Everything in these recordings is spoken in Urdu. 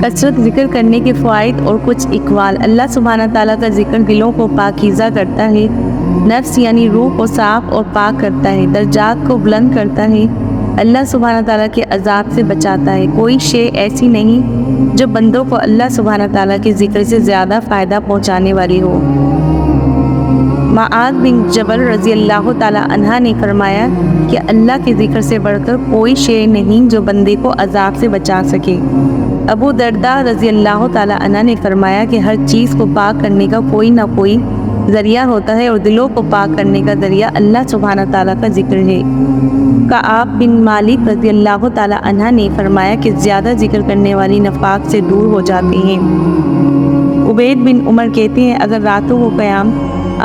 کثرت ذکر کرنے کے فوائد اور کچھ اقوال۔ اللہ سبحانہ تعالیٰ کا ذکر دلوں کو پاکیزہ کرتا ہے، نفس یعنی روح کو صاف اور پاک کرتا ہے، درجات کو بلند کرتا ہے، اللہ سبحانہ تعالیٰ کے عذاب سے بچاتا ہے۔ کوئی شے ایسی نہیں جو بندوں کو اللہ سبحانہ تعالیٰ کے ذکر سے زیادہ فائدہ پہنچانے والی ہو۔ معاذ بن جبل رضی اللہ تعالیٰ عنہ نے فرمایا کہ اللہ کے ذکر سے بڑھ کر کوئی شے نہیں جو بندے کو عذاب سے بچا سکے۔ ابو درداء رضی اللہ تعالیٰ عنہ نے فرمایا کہ ہر چیز کو پاک کرنے کا کوئی نہ کوئی ذریعہ ہوتا ہے اور دلوں کو پاک کرنے کا ذریعہ اللہ سبحانہ تعالیٰ کا ذکر ہے۔ کعب بن مالک رضی اللہ تعالیٰ عنہ نے فرمایا کہ زیادہ ذکر کرنے والی نفاق سے دور ہو جاتے ہیں۔ عبید بن عمر کہتے ہیں اگر راتوں کو قیام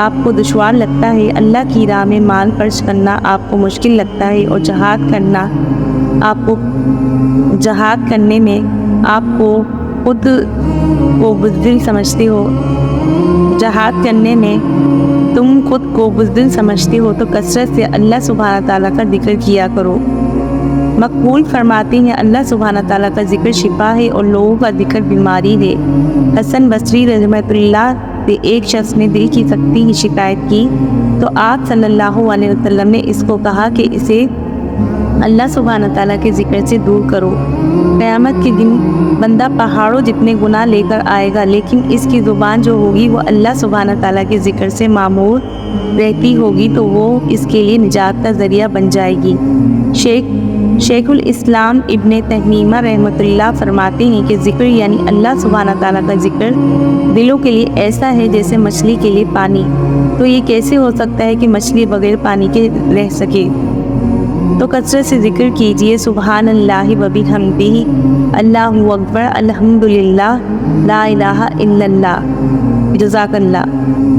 آپ کو دشوار لگتا ہے، اللہ کی راہ میں مال خرچ کرنا آپ کو مشکل لگتا ہے اور جہاد کرنے میں آپ کو خود کو بزدل سمجھتے ہو، تم خود کو بزدل سمجھتے ہو تو کثرت سے اللہ سبحانہ تعالیٰ کا ذکر کیا کرو۔ مقبول فرماتے ہیں اللہ سبحانہ تعالیٰ کا ذکر شفا ہے اور لوگوں کا ذکر بیماری ہے۔ حسن بصری رحمۃ اللہ سے ایک شخص نے دل کی سختی کی شکایت کی تو آپ صلی اللہ علیہ وسلم نے اس کو کہا کہ اسے اللہ سبحانہ تعالیٰ کے ذکر سے دور کرو۔ قیامت کے دن بندہ پہاڑوں جتنے گناہ لے کر آئے گا، لیکن اس کی زبان جو ہوگی وہ اللہ سبحانہ تعالیٰ کے ذکر سے معمور رہتی ہوگی تو وہ اس کے لیے نجات کا ذریعہ بن جائے گی۔ شیخ الاسلام ابن تیمیہ رحمۃ اللہ فرماتے ہیں کہ ذکر یعنی اللہ سبحانہ تعالیٰ کا ذکر دلوں کے لیے ایسا ہے جیسے مچھلی کے لیے پانی۔ تو یہ کیسے ہو سکتا ہے کہ مچھلی بغیر پانی کے رہ سکے؟ تو کثرت سے ذکر کیجئے سبحان اللہ و بحمدہ، اللہ اکبر، الحمدللہ، لا الہ الا اللہ۔ جزاک اللہ۔